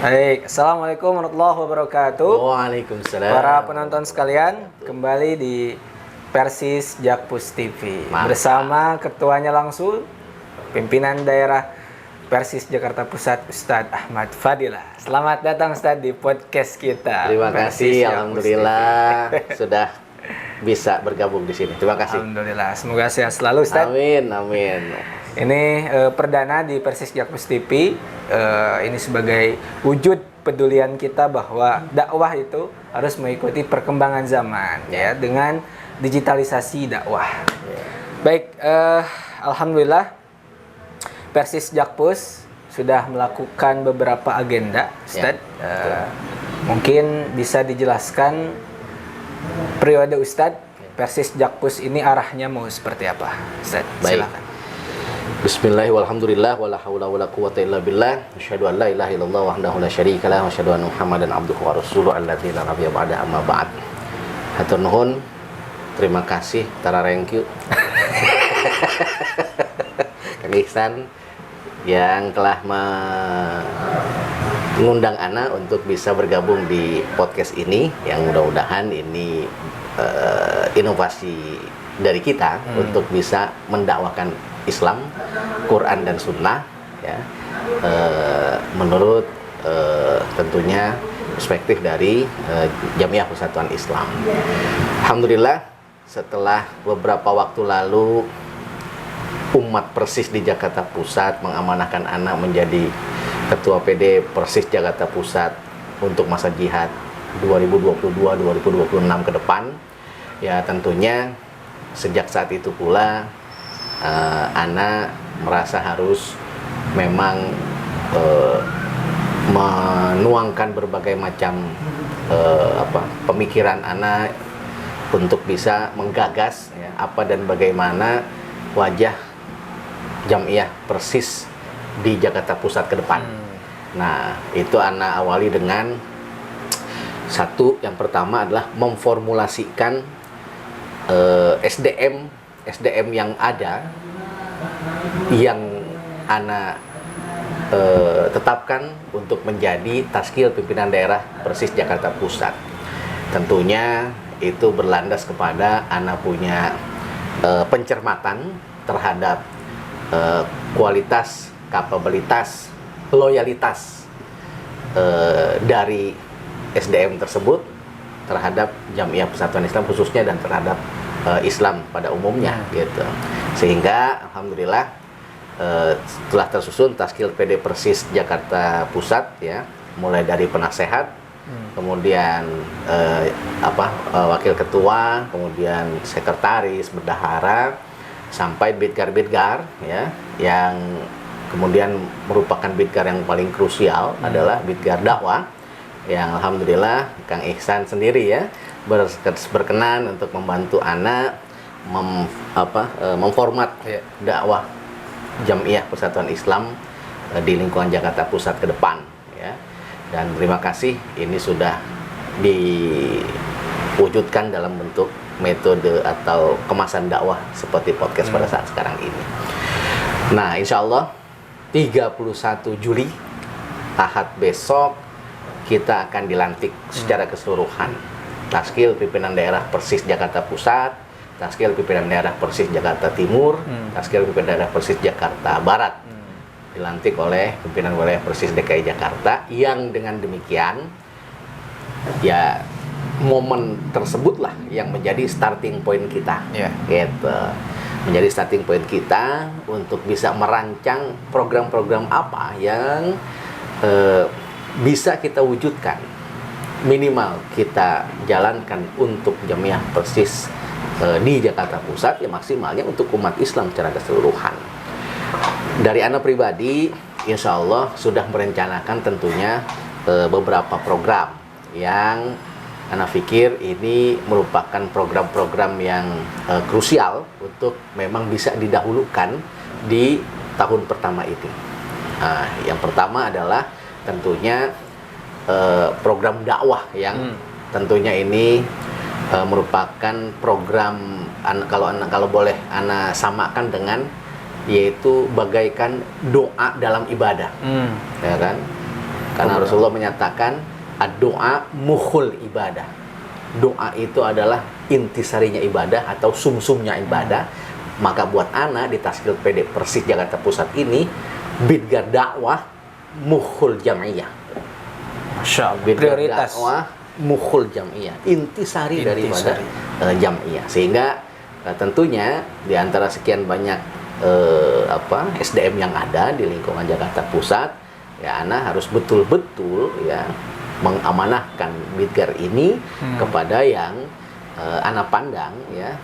Baik, Assalamualaikum warahmatullahi wabarakatuh. Waalaikumsalam. Para penonton sekalian, kembali di Persis Jakpus TV. Mantap. Bersama ketuanya langsung, pimpinan daerah Persis Jakarta Pusat, Ustadz Ahmad Fadilah. Selamat datang Ustadz di podcast kita. Terima Persis kasih, Jakpus alhamdulillah sudah bisa bergabung di sini. Terima TV. kasih. Alhamdulillah, semoga sehat selalu Ustadz. Amin, amin. Ini perdana di Persis Jakpus TV. Ini sebagai wujud pedulian kita bahwa dakwah itu harus mengikuti perkembangan zaman, ya, dengan digitalisasi dakwah. Baik, alhamdulillah Persis Jakpus sudah melakukan beberapa agenda, Ustadz. Mungkin bisa dijelaskan periode Ustadz Persis Jakpus ini arahnya mau seperti apa, Ustadz? Silakan. Bismillah walhamdulillah wala haula wala quwata illa billah. Asyhadu an la ilaha illallah wahdahu la syarika lah wa asyhadu anna Muhammadan abduhu wa rasuluhu allazi la nabiyya ba'da amma ba'd. Hatur nuhun. Terima kasih tara thank you. Kang Ihsan yang telah mengundang ana untuk bisa bergabung di podcast ini, yang mudah-mudahan ini inovasi dari kita untuk bisa mendakwakan Islam, Quran dan Sunnah, ya, menurut tentunya perspektif dari Jamiah Persatuan Islam. Alhamdulillah, setelah beberapa waktu lalu umat Persis di Jakarta Pusat mengamanahkan anak menjadi Ketua PD Persis Jakarta Pusat untuk masa jihad 2022-2026 ke depan, ya tentunya sejak saat itu pula Ana merasa harus memang menuangkan berbagai macam pemikiran Ana untuk bisa menggagas, ya, apa dan bagaimana wajah Jamiah Persis di Jakarta Pusat ke depan. Nah, itu Ana awali dengan satu, yang pertama adalah memformulasikan SDM yang ada, yang Ana tetapkan untuk menjadi Taskil Pimpinan Daerah Persis Jakarta Pusat. Tentunya itu berlandas kepada Ana punya pencermatan terhadap kualitas, kapabilitas, loyalitas dari SDM tersebut terhadap Jamiah Persatuan Islam khususnya dan terhadap Islam pada umumnya, gitu. Sehingga alhamdulillah setelah tersusun Taskil PD Persis Jakarta Pusat, ya, mulai dari penasehat, kemudian wakil ketua, kemudian sekretaris, bendahara, sampai bidgar, ya, yang kemudian merupakan bidgar yang paling krusial adalah bidgar dakwah, yang alhamdulillah Kang Ihsan sendiri, ya, berkenan untuk membantu Ana memformat dakwah Jamiah Persatuan Islam di lingkungan Jakarta Pusat ke depan, ya. Dan terima kasih, ini sudah diwujudkan dalam bentuk metode atau kemasan dakwah seperti podcast pada saat sekarang ini. Nah, insya Allah 31 Juli Ahad besok kita akan dilantik secara keseluruhan Taskil Pimpinan Daerah Persis Jakarta Pusat, Taskil Pimpinan Daerah Persis Jakarta Timur, Taskil Pimpinan Daerah Persis Jakarta Barat, dilantik oleh Pimpinan Wilayah Persis DKI Jakarta, yang dengan demikian, ya, momen tersebutlah yang menjadi starting point kita, gitu. Menjadi starting point kita untuk bisa merancang program-program apa yang bisa kita wujudkan, minimal kita jalankan untuk Jamiah Persis di Jakarta Pusat, ya maksimalnya untuk umat Islam secara keseluruhan. Dari Ana pribadi, insya Allah sudah merencanakan tentunya beberapa program yang Ana pikir ini merupakan program-program yang krusial untuk memang bisa didahulukan di tahun pertama ini. Yang pertama adalah tentunya program dakwah yang tentunya ini merupakan program kalau boleh Ana samakan dengan yaitu bagaikan doa dalam ibadah, ya kan? Karena Rasulullah menyatakan doa mukhul ibadah. Doa itu adalah intisarinya ibadah atau sumsumnya ibadah. Maka buat ana di Taskil PD Persis Jakarta Pusat ini bidgar dakwah mukhul jamiyah. Masya Allah. Bidgar Prioritas. dakwah mukhul jamiyah, intisari daripada jamiyah. Sehingga tentunya di antara sekian banyak SDM yang ada di lingkungan Jakarta Pusat, ya ana harus betul-betul ya mengamanahkan bidgar ini kepada yang ana pandang ya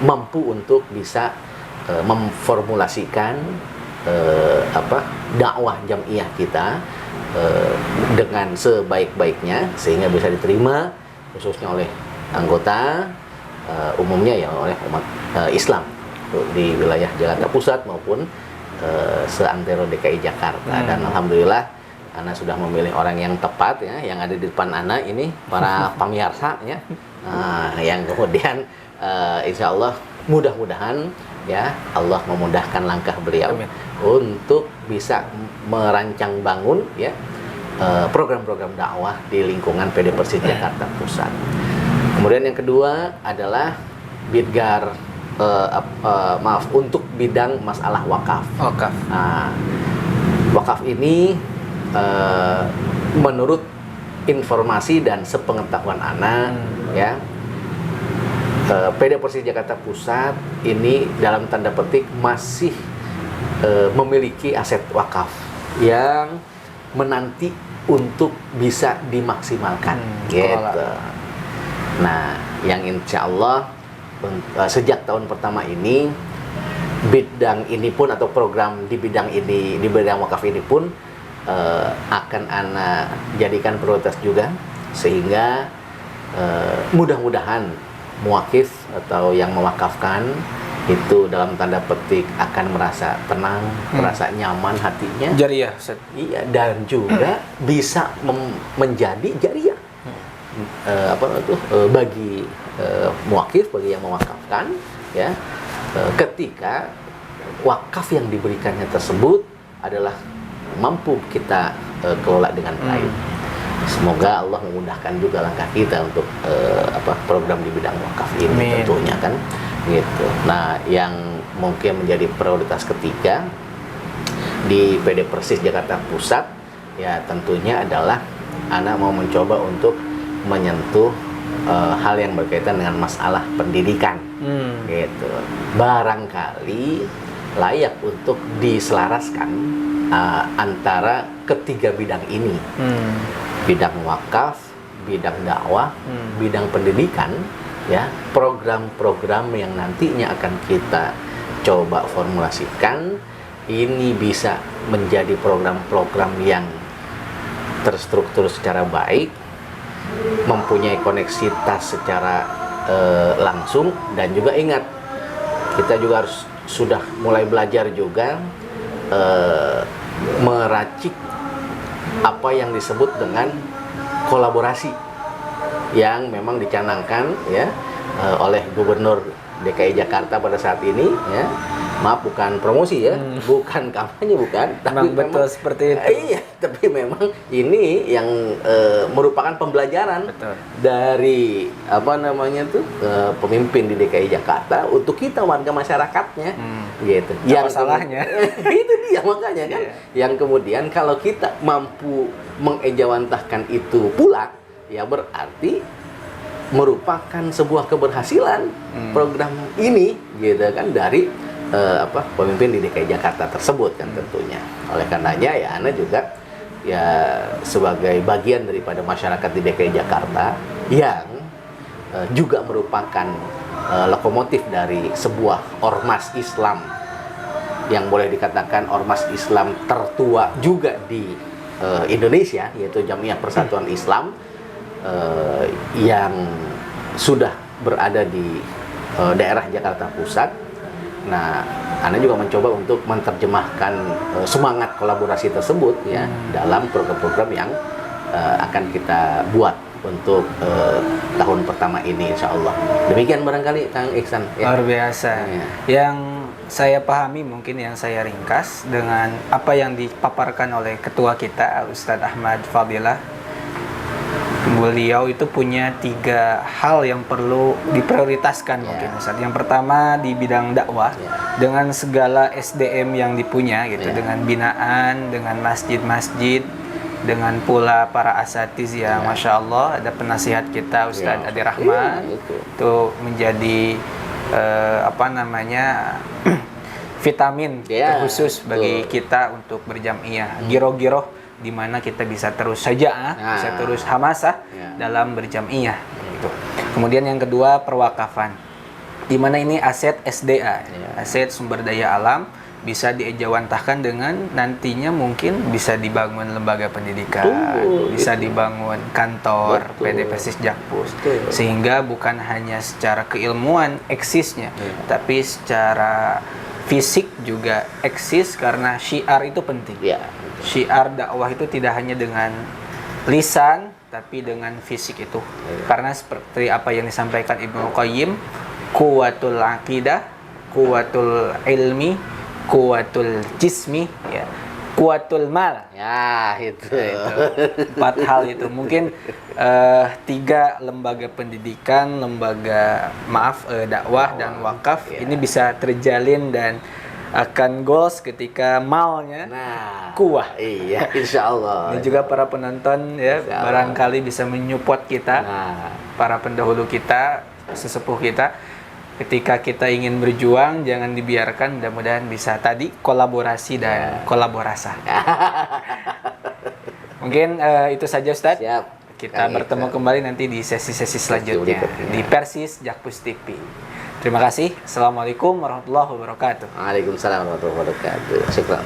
mampu untuk bisa memformulasikan dakwah jamiyah kita dengan sebaik-baiknya sehingga bisa diterima khususnya oleh anggota umumnya ya oleh umat Islam di wilayah Jakarta Pusat maupun seantero DKI Jakarta. Dan alhamdulillah ana sudah memilih orang yang tepat ya, yang ada di depan ana ini para pamirsa ya. Yang kemudian insya Allah mudah-mudahan ya Allah memudahkan langkah beliau. Amin. Untuk bisa merancang bangun ya program-program dakwah di lingkungan PD Persis Jakarta Pusat. Kemudian yang kedua adalah bidgar untuk bidang masalah wakaf. Wakaf ini menurut informasi dan sepengetahuan ana ya PD Persis Jakarta Pusat ini dalam tanda petik masih memiliki aset wakaf yang menanti untuk bisa dimaksimalkan gitu. Nah, yang insya Allah sejak tahun pertama ini bidang ini pun atau program di bidang ini, di bidang wakaf ini pun akan ana jadikan prioritas juga sehingga mudah-mudahan muwakif atau yang mewakafkan itu dalam tanda petik akan merasa tenang, merasa nyaman hatinya. Jariyah. Iya, dan juga bisa menjadi jariyah. Bagi muwakif, bagi yang mewakafkan ya, ketika wakaf yang diberikannya tersebut adalah mampu kita kelola dengan baik. Semoga Allah memudahkan juga langkah kita untuk program di bidang wakaf ini. Amin. Tentunya kan gitu. Nah, yang mungkin menjadi prioritas ketiga di PD Persis Jakarta Pusat ya tentunya adalah ana mau mencoba untuk menyentuh hal yang berkaitan dengan masalah pendidikan gitu. Barangkali layak untuk diselaraskan antara ketiga bidang ini, bidang wakaf, bidang dakwah, bidang pendidikan ya, program-program yang nantinya akan kita coba formulasikan ini bisa menjadi program-program yang terstruktur secara baik, mempunyai koneksitas secara langsung, dan juga ingat kita juga harus sudah mulai belajar juga meracik apa yang disebut dengan kolaborasi yang memang dicanangkan ya oleh Gubernur DKI Jakarta pada saat ini ya. Maaf, bukan promosi ya, bukan kampanye, bukan, tapi memang betul seperti itu. Iya, tapi memang ini yang merupakan pembelajaran dari pemimpin di DKI Jakarta untuk kita warga masyarakatnya, gitu. Yang salahnya itu dia makanya kan, yang kemudian kalau kita mampu mengejawantahkan itu pula, ya berarti merupakan sebuah keberhasilan program ini, gitu kan, dari pemimpin di DKI Jakarta tersebut kan tentunya. Oleh karenanya ya ana juga ya sebagai bagian daripada masyarakat di DKI Jakarta yang juga merupakan lokomotif dari sebuah ormas Islam yang boleh dikatakan ormas Islam tertua juga di Indonesia, yaitu Jamiah Persatuan Islam yang sudah berada di daerah Jakarta Pusat. Nah, ana juga mencoba untuk menerjemahkan semangat kolaborasi tersebut ya dalam program-program yang akan kita buat untuk tahun pertama ini, insya Allah. Demikian barangkali Kang Iksan. Ya. Luar biasa. Ya. Yang saya pahami, mungkin yang saya ringkas dengan apa yang dipaparkan oleh ketua kita Ustadz Ahmad Fadilah. Beliau itu punya 3 hal yang perlu diprioritaskan mungkin Ustadz. Yang pertama di bidang dakwah dengan segala SDM yang dipunya gitu, dengan binaan, dengan masjid-masjid, dengan pula para asatiz yang Masya Allah, ada penasihat kita Ustadz Adi Rahman, itu menjadi vitamin khusus bagi kita untuk berjam'iyah, giroh-giroh di mana kita bisa terus saja bisa terus hamasah dalam berjam'iyah gitu. Kemudian yang kedua perwakafan, di mana ini aset SDA, aset sumber daya alam, bisa diejawantahkan dengan nantinya mungkin bisa dibangun lembaga pendidikan, bisa dibangun kantor PD Persis Jakpus, sehingga bukan hanya secara keilmuan eksisnya, tapi secara fisik juga eksis, karena syiar itu penting. Syiar dakwah itu tidak hanya dengan lisan, tapi dengan fisik itu. Karena seperti apa yang disampaikan Ibnu Qayyim, kuwatul aqidah, kuwatul ilmi, kuwatul jismi, kuwatul mal. Itu 4 hal itu. Mungkin 3 lembaga pendidikan, dakwah dan wakaf ini bisa terjalin dan akan goals ketika malnya kuah. Iya, insya Allah. Dan juga para penonton barangkali bisa menyupport kita, para pendahulu kita, sesepuh kita. Ketika kita ingin berjuang, jangan dibiarkan, mudah-mudahan bisa tadi kolaborasi dan kolaborasa. Mungkin itu saja Ustadz. Siap. Kita bertemu kembali nanti di sesi-sesi selanjutnya di Persis Jakpus TV. Terima kasih. Assalamualaikum warahmatullahi wabarakatuh. Waalaikumsalam warahmatullahi wabarakatuh. Syukran.